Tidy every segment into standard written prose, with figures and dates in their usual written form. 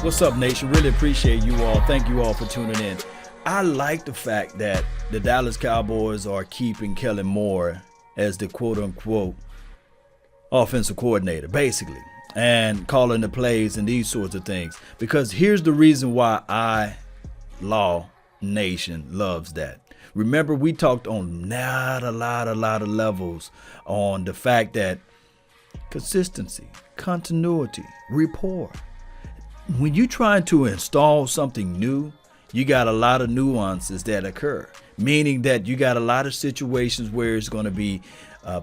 What's up, nation? Really appreciate you all. Thank you all for tuning in. I like the fact that the Dallas Cowboys are keeping Kellen Moore as the quote-unquote offensive coordinator, basically, and calling the plays and these sorts of things. Because here's the reason why Law Nation loves that. Remember, we talked on not a lot of levels on the fact that consistency, continuity, rapport. When you're trying to install something new, you got a lot of nuances that occur, meaning that you got a lot of situations where it's going to be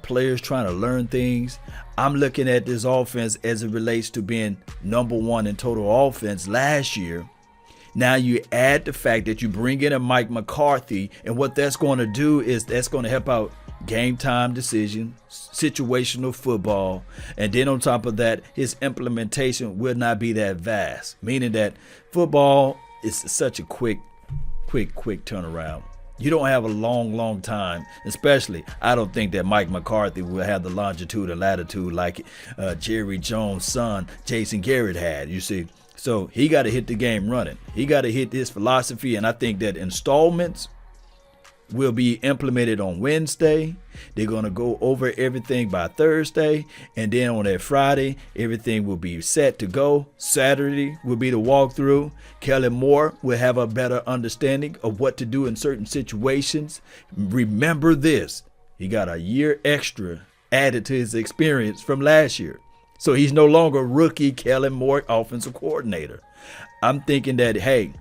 players trying to learn things. I'm looking at this offense as it relates to being number one in total offense last year. Now you add the fact that you bring in a Mike McCarthy, and what that's going to do is that's going to help out game time decision, situational football, and then on top of that, his implementation will not be that vast, meaning that football is such a quick turnaround. You don't have a long time, especially I don't think that Mike McCarthy will have the longitude and latitude like Jerry Jones' son, Jason Garrett had, you see. So he got to hit the game running. He got to hit his philosophy, and I think that installments will be implemented on Wednesday. They're going to go over everything by Thursday, and then on that Friday, everything will be set to go. Saturday will be the walkthrough. Kellen Moore will have a better understanding of what to do in certain situations. Remember this, he got a year extra added to his experience from last year. So he's no longer rookie Kellen Moore offensive coordinator. I'm thinking that, hey,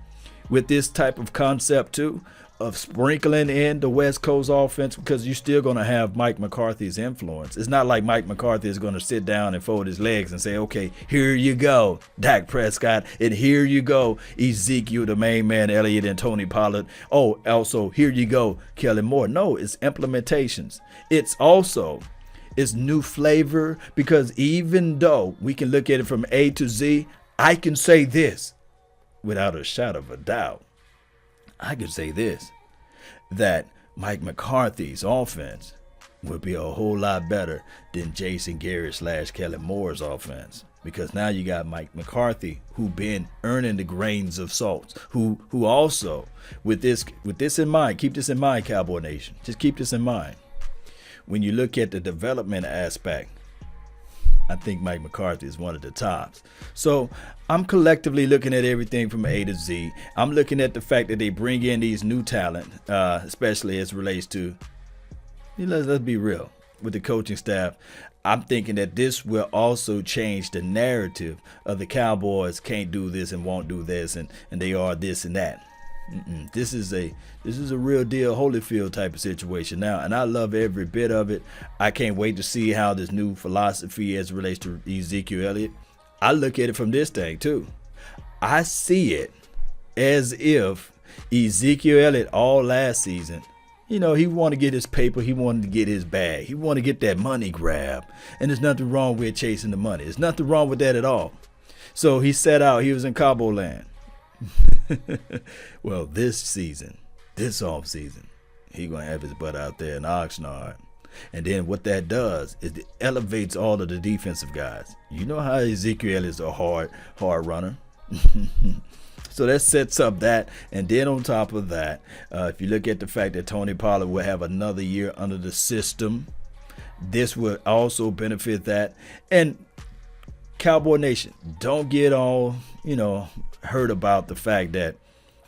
with this type of concept too, of sprinkling in the West Coast offense, because you're still going to have Mike McCarthy's influence. It's not like Mike McCarthy is going to sit down and fold his legs and say, okay, here you go, Dak Prescott, and here you go, Ezekiel, the main man, Elliott, and Tony Pollard. Oh, also, here you go, Kellen Moore. No, it's implementations. It's new flavor, because even though we can look at it from A to Z, I can say this without a shadow of a doubt. I could say this, that Mike McCarthy's offense would be a whole lot better than Jason Garrett / Kellen Moore's offense, because now you got Mike McCarthy, who been earning the grains of salt, who also with this in mind, keep this in mind, Cowboy Nation, just keep this in mind. When you look at the development aspect, I think Mike McCarthy is one of the tops. So I'm collectively looking at everything from A to Z. I'm looking at the fact that they bring in these new talent, especially as it relates to, let's be real, with the coaching staff. I'm thinking that this will also change the narrative of the Cowboys can't do this and won't do this, and they are this and that. This is a real deal Holyfield type of situation now, and I love every bit of it. I can't wait to see how this new philosophy as it relates to Ezekiel Elliott. I look at it from this thing too. I see it as if Ezekiel Elliott all last season, he wanted to get his paper, he wanted to get his bag, he wanted to get that money grab, and there's nothing wrong with chasing the money. There's nothing wrong with that at all. So he set out, he was in Cabo land. Well, this off season, he gonna have his butt out there in Oxnard, and then what that does is it elevates all of the defensive guys. You know how Ezekiel is a hard runner. So that sets up that, and then on top of that, if you look at the fact that Tony Pollard will have another year under the system, this will also benefit that. And Cowboy Nation, don't get all heard about the fact that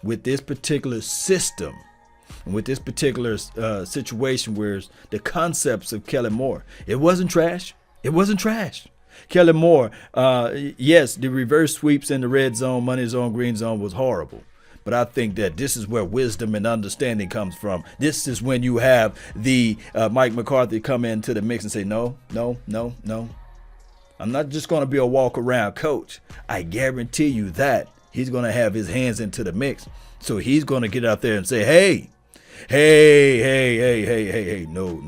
with this particular system and with this particular situation where the concepts of Kellen Moore, it wasn't trash. Kellen Moore, yes, the reverse sweeps in the red zone, money zone, green zone was horrible. But I think that this is where wisdom and understanding comes from. This is when you have the Mike McCarthy come into the mix and say, no. I'm not just going to be a walk-around coach. I guarantee you that he's going to have his hands into the mix. So he's going to get out there and say, hey, no.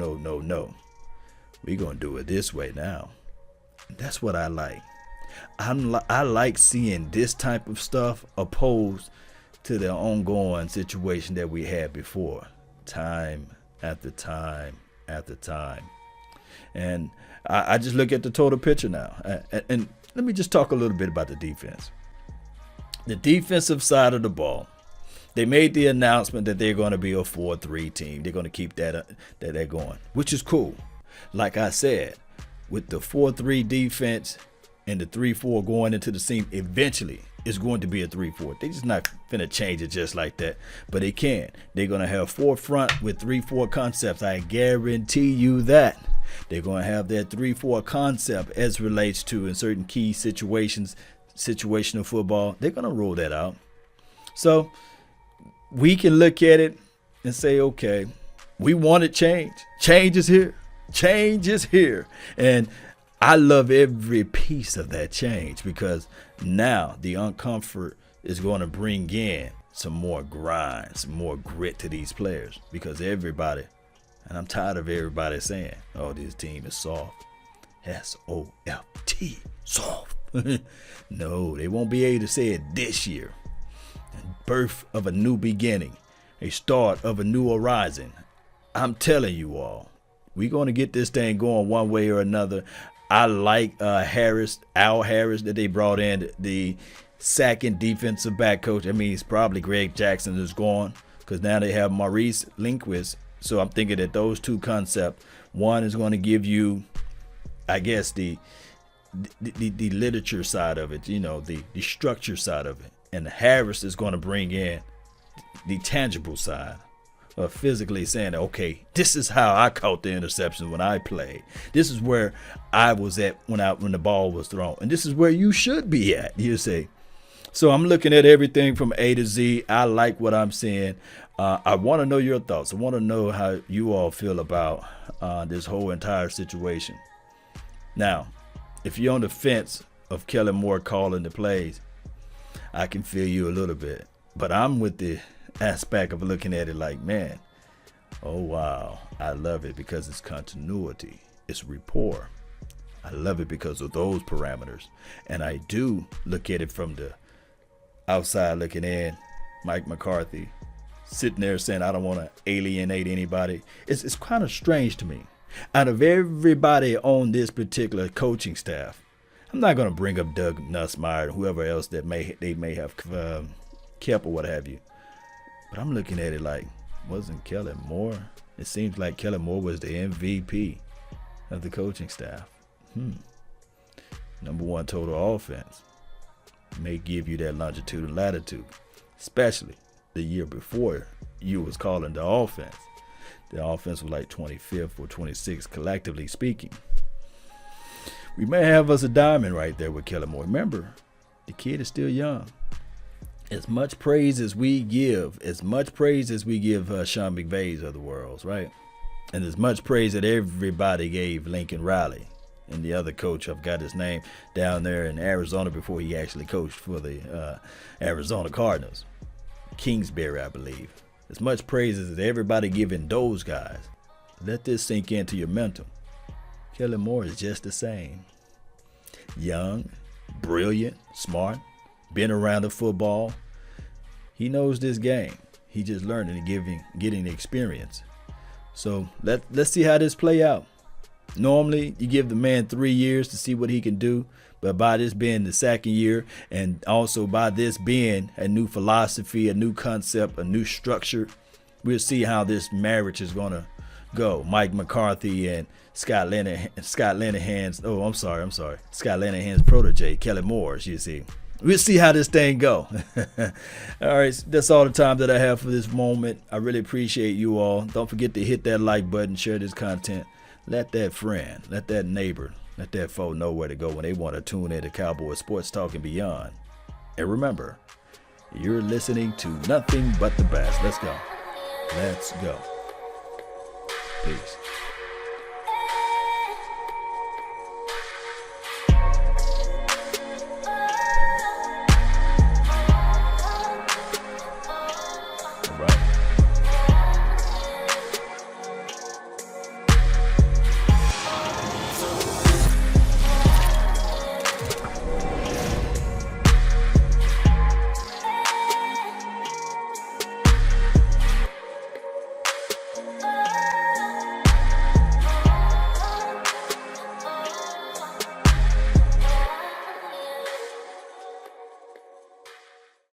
We're going to do it this way now. That's what I like. I like seeing this type of stuff opposed to the ongoing situation that we had before, time after time after time. And I just look at the total picture now. And let me just talk a little bit about the defense. the defensive side of the ball, they made the announcement that they're going to be a 4-3 team. They're going to keep that going, which is cool. Like I said, with the 4-3 defense and the 3-4 going into the seam, eventually it's going to be a 3-4. They're just not finna change it just like that, but they can. They're going to have 4 front with 3-4 concepts. I guarantee you that. They're going to have that 3-4 concept as relates to in certain key situations, situational football. They're going to roll that out. So we can look at it and say, okay, we wanted change. Change is here. Change is here. And I love every piece of that change because now the uncomfort is going to bring in some more grind, some more grit to these players because everybody, and I'm tired of everybody saying, oh, this team is soft. S-O-F-T, soft. No, they won't be able to say it this year. The birth of a new beginning, a start of a new horizon. I'm telling you all, we're going to get this thing going one way or another. I like Al Harris, that they brought in, the second defensive back coach. I mean, it's probably Greg Jackson is gone because now they have Maurice Linguist. So I'm thinking that those two concepts, one is going to give you, I guess, the literature side of it, you know, the structure side of it. And Harris is going to bring in the tangible side of physically saying, okay, this is how I caught the interception when I played. This is where I was at when the ball was thrown. And this is where you should be at, you say. So I'm looking at everything from A to Z. I like what I'm seeing. I want to know your thoughts. I want to know how you all feel about this whole entire situation. Now, if you're on the fence of Kellen Moore calling the plays, I can feel you a little bit. But I'm with the aspect of looking at it like, man, oh wow, I love it because it's continuity, it's rapport. I love it because of those parameters. And I do look at it from the outside looking in. Mike McCarthy sitting there saying, I don't want to alienate anybody. It's kind of strange to me. Out of everybody on this particular coaching staff, I'm not going to bring up Doug Nussmeier or whoever else that they may have kept or what have you. But I'm looking at it like, wasn't Kellen Moore? It seems like Kellen Moore was the MVP of the coaching staff. Number one total offense. May give you that longitude and latitude, especially the year before you was calling the offense. The offense was like 25th or 26th, collectively speaking. We may have us a diamond right there with Kellen Moore. Remember, the kid is still young. As much praise as we give Sean McVay's of the world, right? And as much praise that everybody gave Lincoln Riley and the other coach, I've got his name, down there in Arizona before he actually coached for the Arizona Cardinals. Kingsbury, I believe. As much praise as everybody giving those guys. Let this sink into your mental. Kellen Moore is just the same. Young, brilliant, smart, been around the football. He knows this game. He just learning and getting the experience. So let's see how this play out. Normally, you give the man 3 years to see what he can do. But by this being the second year, and also by this being a new philosophy, a new concept, a new structure, we'll see how this marriage is going to go. Mike McCarthy and Scott Linehan's protege, Kellen Moore, you see. We'll see how this thing go. All right, that's all the time that I have for this moment. I really appreciate you all. Don't forget to hit that like button, share this content. Let that friend, let that neighbor, let that foe know where to go when they want to tune in to Cowboys Sports Talk and beyond. And remember, you're listening to nothing but the best. Let's go. Let's go. Peace.